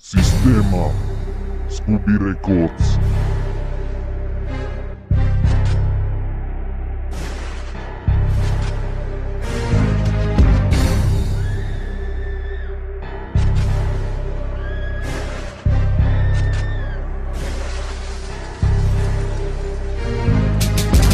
Sistema Scooby Records.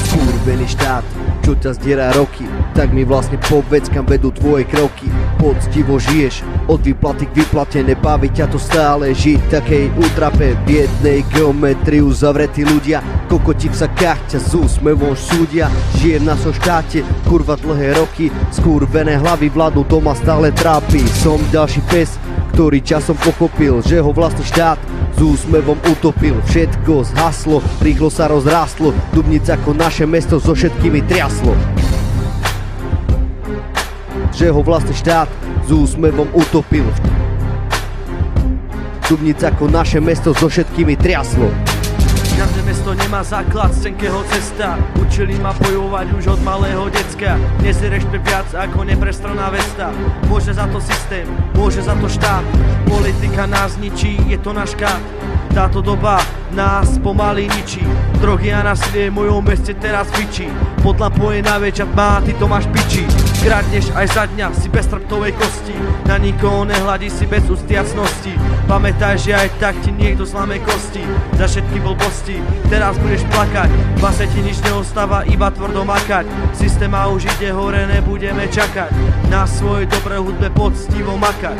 Skurvený štát, čo ťa zdiera roky, tak mi vlastne povedz, kam vedú tvoje kroky. Poctivo žiješ, od výplaty k výplate, nebaví ťa to stále žiť takej útrape. V jednej geometrii uzavretí ľudia, kokoti v sakách ťa s úsmevom súdia. Žijem v našom štáte, kurva dlhé roky, skurvené hlavy vládu doma stále trápi. Som ďalší pes, ktorý časom pochopil, že ho vlastný štát s úsmevom utopil. Všetko zhaslo, rýchlo sa rozrástlo, Dubnic ako naše mesto so všetkými triaslo. Že ho vlastný štát s úsmevom utopil. Dubnic ako naše mesto so všetkými triaslo. Každé mesto nemá základ z tenkého cesta. Učili ma bojovať už od malého decka. Dnes je rešpekt viac ako neprestranná vesta. Môže za to systém, môže za to štát. Politika nás ničí, je to náš štát. Táto doba nás pomaly ničí. Drogy a násilie v mojom meste teraz fičí. Pod lampou je najväčšia tma, ty to máš piči. Kradneš aj za dňa, si bez trptovej kosti. Na nikoho nehľadí, si bez ústiacnosti. Pamätaj, že aj tak ti niekto zlame kosti. Za všetky blbosti, teraz budeš plakať. V base ti nič neostáva, iba tvrdo makať. Systéma už ide hore, nebudeme čakať. Na svojej dobrej hudbe poctivo makať.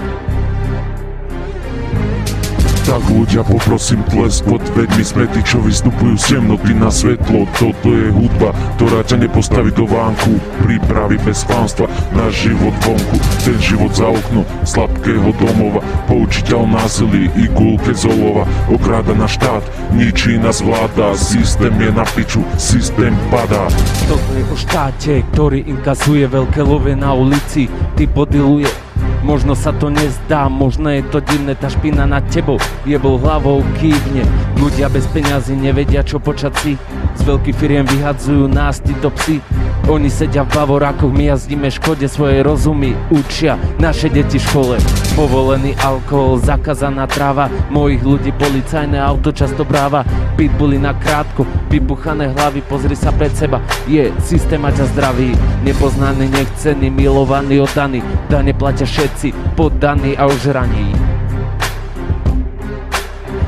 Tak ľudia, poprosím tlesk, veď my sme tí, čo vystupujú z temnoty na svetlo. Toto je hudba, ktorá ťa nepostaví do vánku. Prípravy bez klamstva na život vonku. Ten život za okno slabkého domova. Poučiteľ násilí i gulke z olova. Okráda na štát, ničí nás vláda. Systém je na piču, systém padá. Toto je o štáte, ktorý inkasuje veľké love na ulici. Ty podiluje. Možno sa to nezdá, možno je to divné, tá špina nad tebou jebol hlavou kývne. Ľudia bez peňazí nevedia čo počať si, z veľkých firiem vyhadzujú nás títo psi. Oni sedia v bavorákoch, my jazdíme škode, svoje rozumy učia naše deti v škole. Povolený alkohol, zakázaná tráva, mojich ľudí policajné auto často bráva. Pitbully na krátko, vybuchané hlavy, pozri sa pred seba, je systém a ťa zdraví. Nepoznaný, nechcený, milovaný, oddaný, dane platia všetci, poddaní a ožraní.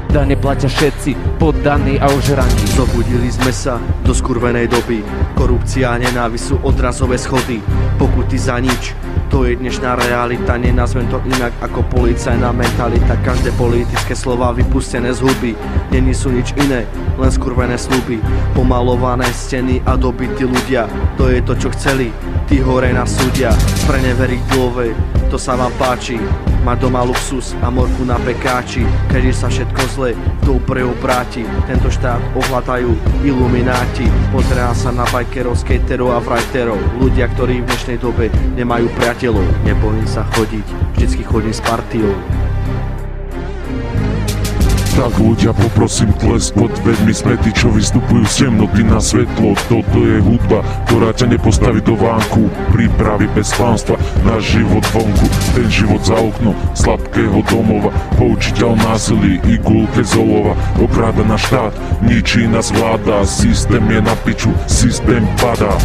Dane platia všetci, poddaní a ožraní. Zobudili sme sa do skurvenej doby. Korupcia a nenávisť sú odrazové schody. Pokuty za nič, to je dnešná realita. Nenazvem to inak ako policajná mentalita. Každé politické slova vypustené z huby. Není sú nič iné, len skurvené sľuby. Pomalované steny a dobití ľudia. To je to, čo chceli, tí hore nás súdia. Preneveriť dôve, to sa vám páči. Mať doma luxus a morku na pekáči. Keď sa všetko zle, to preobráti. Tento štát ovládajú ilumináti. Pozerá sa na bajkerov, skaterov a writerov. Ľudia, ktorí v dnešnej dobe nemajú priateľov. Nebojím sa chodiť, vždycky chodím s partiou. Tak ľudia, poprosím tlesk, veď my sme tí, čo vystupujú z temnoty na svetlo. Toto je hudba, ktorá ťa nepostaví do vánku. Prípravy bez klamstva na život vonku. Ten život za okno slabkého domova. Poučiteľ násilí i gulke z olova. Okráda na štát, ničí nás vláda. Systém je na piču, systém padá.